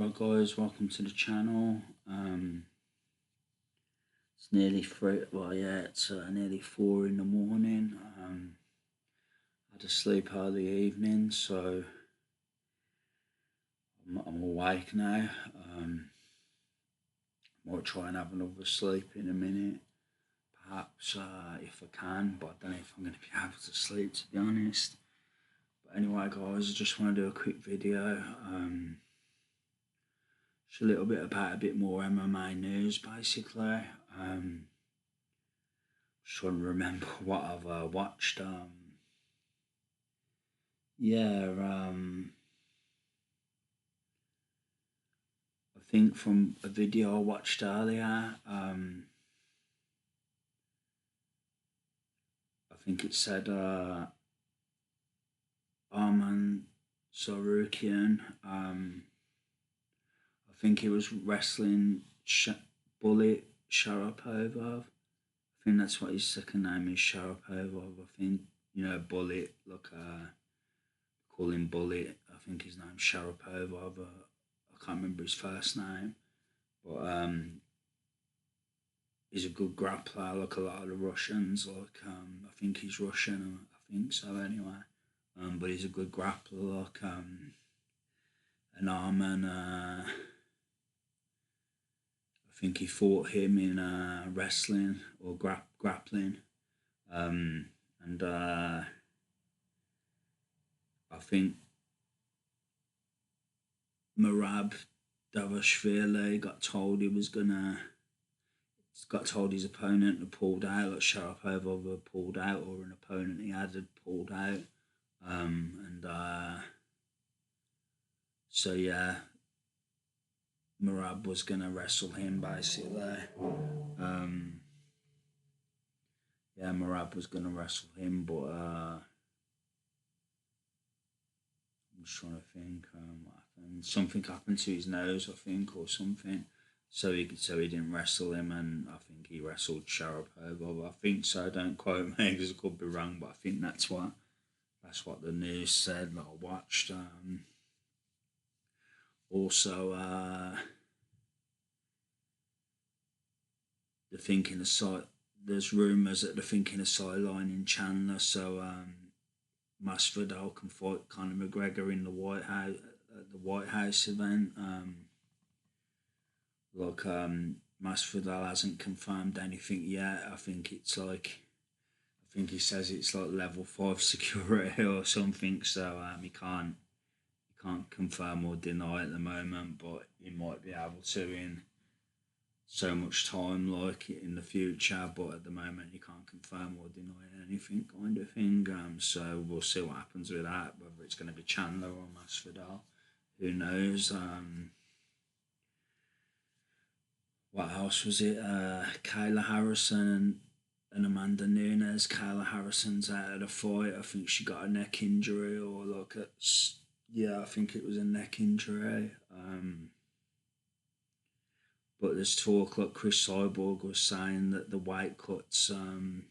Right guys, welcome to the channel. It's nearly it's nearly 4 in the morning. I had a sleep early evening, so I'm awake now. Might try and have another sleep in a minute, perhaps if I can, but I don't know if I'm going to be able to sleep, to be honest. But anyway guys, I just want to do a quick video. Just a little bit about a bit more MMA news, basically. Just trying to remember what I've watched. I think from a video I watched earlier, I think it said Arman Sarukian. I think he was wrestling Bullet Sharapova. I think that's what his second name is, Sharapova. I think, Bullet, call him Bullet. I think his name's Sharapova. I can't remember his first name. But he's a good grappler, like a lot of the Russians. I think he's Russian, I think so anyway. But he's a good grappler, an Arman. I think he fought him in wrestling or grappling, and I think Merab Davashvili got told his opponent had pulled out, like Sharapova pulled out, or an opponent he had pulled out, so yeah, Merab was gonna wrestle him basically. Merab was gonna wrestle him, but I'm just trying to think what happened. Something happened to his nose, I think, or something. So he didn't wrestle him, and I think he wrestled Sharapova. I think so. Don't quote me because I could be wrong, but I think that's what the news said that I watched. Also, they're thinking of there's rumours that they're thinking of sidelining Chandler, so Masvidal can fight Conor McGregor in the White House at the White House event. Masvidal hasn't confirmed anything yet. I think he says it's like level 5 security or something. So he can't confirm or deny at the moment, but he might be able to in so much time, like in the future. But at the moment, he can't confirm or deny anything, kind of thing. So we'll see what happens with that. Whether it's going to be Chandler or Masvidal, who knows? What else was it? Kayla Harrison and Amanda Nunes. Kayla Harrison's out of the fight. I think she got a neck injury, or I think it was a neck injury. But there's talk, like Chris Cyborg was saying, that the weight cuts down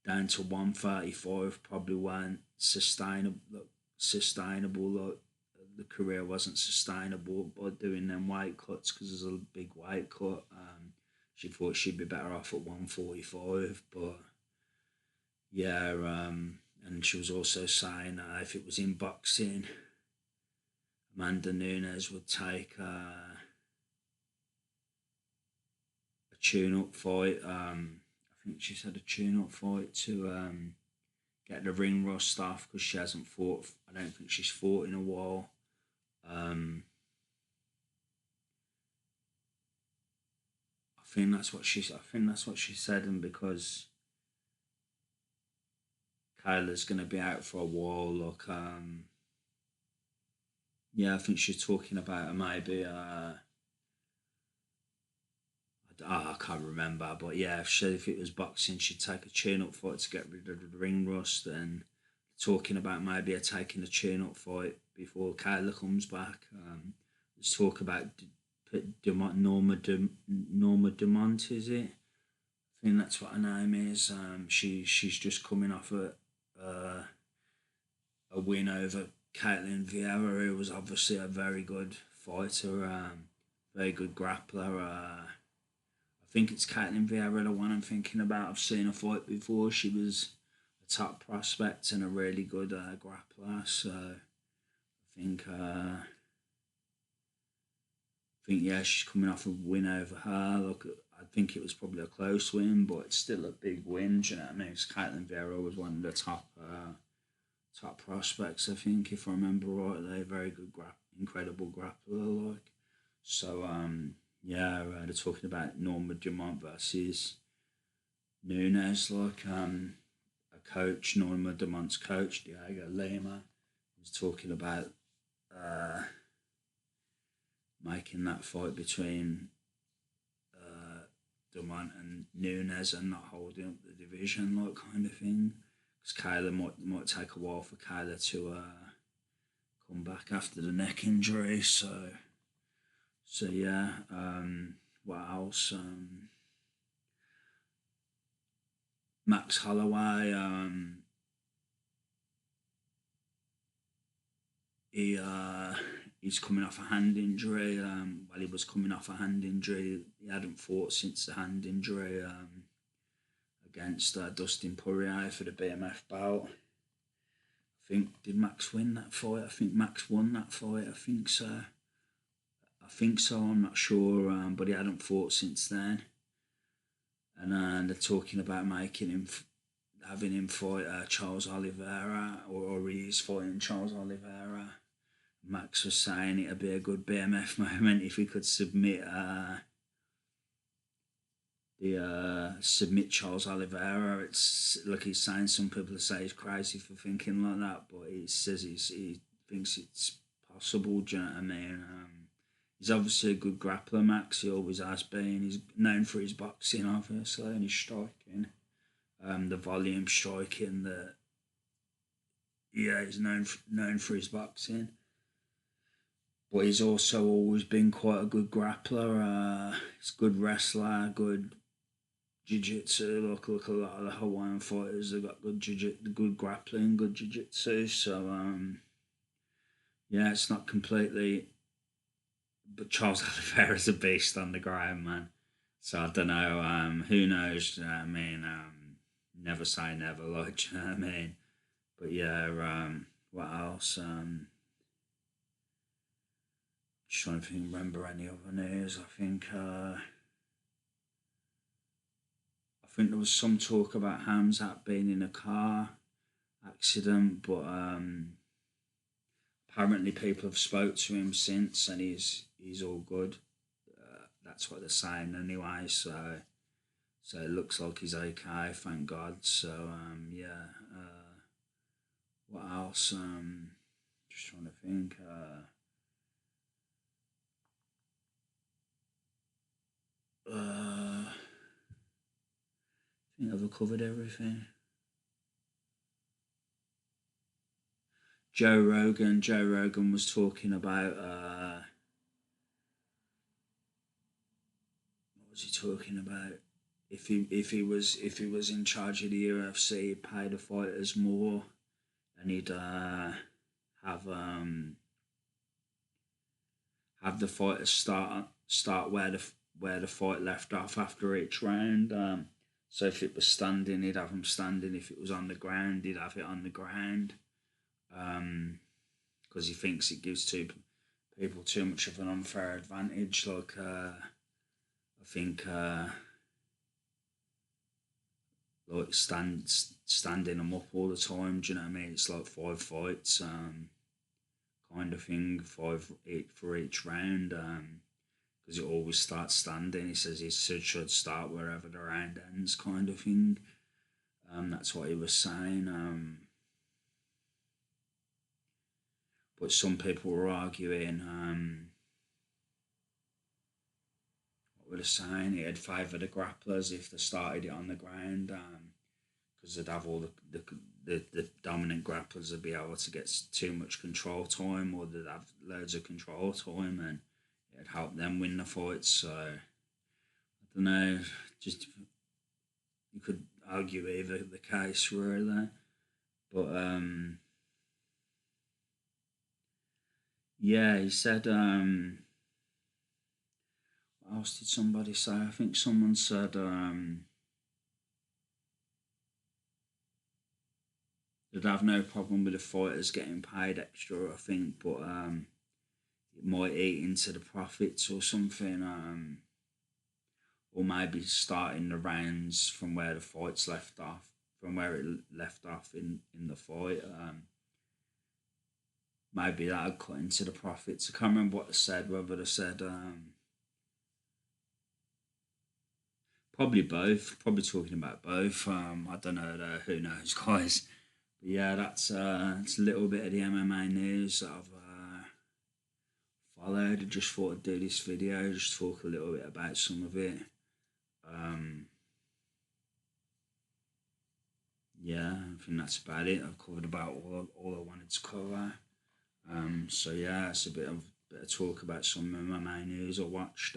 to 135 probably weren't sustainable. Like the career wasn't sustainable by doing them weight cuts, because there's a big weight cut. She thought she'd be better off at 145, but yeah, and she was also saying if it was in boxing, Amanda Nunes would take a tune-up fight. I think she said a tune-up fight to get the ring rust off, because she hasn't fought. I don't think she's fought in a while. I think that's what she said, and because Kayla's going to be out for a while, I think she's talking about maybe I can't remember, but yeah, if it was boxing, she'd take a tune-up fight to get rid of the ring rust, and talking about maybe taking a tune-up fight before Kayla comes back. There's talk about Norma Dumont, is it? I think that's what her name is. She's just coming off a win over Caitlin Vieira, who was obviously a very good fighter, very good grappler. I think it's Caitlin Vieira, the one I'm thinking about. I've seen her fight before. She was a top prospect and a really good grappler. So I think yeah, she's coming off a win over her. Look, I think it was probably a close win, but it's still a big win. Do you know what I mean? Caitlin Vieira was one of the top prospects, I think, if I remember rightly. Very good, incredible grappler, like. So, yeah, they're talking about Norma Dumont versus Nunes, like, a coach, Norma Dumont's coach, Diego Lima, was talking about making that fight between Dumont and Nunes and not holding up the division, like, kind of thing. Because Kayla might take a while for Kayla to come back after the neck injury. So yeah. What else? Max Holloway. He's coming off a hand injury. While he was coming off a hand injury, he hadn't fought since the hand injury. Against Dustin Poirier for the BMF belt. I think, did Max win that fight? I think Max won that fight. I think so. I'm not sure, but he hadn't fought since then. And they're talking about having him fight Charles Oliveira, or he is fighting Charles Oliveira. Max was saying it'd be a good BMF moment if he could submit submit Charles Oliveira. It's like he's saying, some people say he's crazy for thinking like that, but he says he thinks it's possible. Do you know what I mean? He's obviously a good grappler, Max. He always has been. He's known for his boxing, obviously, and his striking. The volume striking. He's known for his boxing. But he's also always been quite a good grappler. He's a good wrestler, good jiu-jitsu. Look, a lot of the Hawaiian fighters have got good grappling, good jiu-jitsu. So, yeah, it's not completely... But Charles Oliveira's a beast on the ground, man. So I don't know. Who knows? You know what I mean? Never say never, like, you know what I mean? But yeah, what else? Just trying to remember any other news. I think there was some talk about Hamzat being in a car accident, but apparently people have spoke to him since, and he's all good. That's what they're saying anyway. So it looks like he's okay, thank God. So yeah. What else? Just trying to think. I think I've covered everything. Joe Rogan was talking about what was he talking about? If he was in charge of the UFC, he'd pay the fighters more, and he'd have the fighters start where the fight left off after each round. So if it was standing, he'd have them standing. If it was on the ground, he'd have it on the ground. Because he thinks it gives people too much of an unfair advantage. Like, I think, like standing them up all the time. Do you know what I mean? It's like 5 fights, kind of thing, 5 for each round. Because it always starts standing. He says he should start wherever the round ends, kind of thing. That's what he was saying. But some people were arguing, what were they saying? It'd favour the grapplers if they started it on the ground, because they'd have all the dominant grapplers would be able to get too much control time, or they'd have loads of control time, and it'd help them win the fights. So I don't know. Just you could argue either the case really, but yeah, he said. What else did somebody say? I think someone said they'd have no problem with the fighters getting paid extra. I think, but it might eat into the profits or something. Or maybe starting the rounds from where the fight's left off, from where it left off in the fight. Maybe that'd cut into the profits. I can't remember what they said. Whether they said probably both. Probably talking about both. I don't know. Who knows, guys? But yeah, that's a little bit of the MMA news that I've followed. I just thought I'd do this video, just talk a little bit about some of it. Um, yeah, I think that's about it. I've covered about all I wanted to cover. So yeah, it's a bit of talk about some MMA news I watched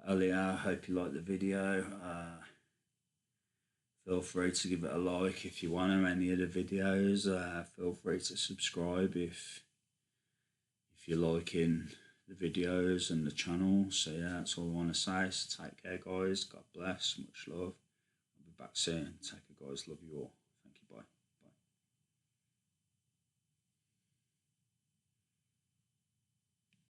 earlier. I hope you liked the video. Feel free to give it a like if you want to any of the videos. Feel free to subscribe if you're liking the videos and the channel. So yeah, that's all I want to say. So take care, guys. God bless. Much love. I'll be back soon. Take care, guys. Love you all.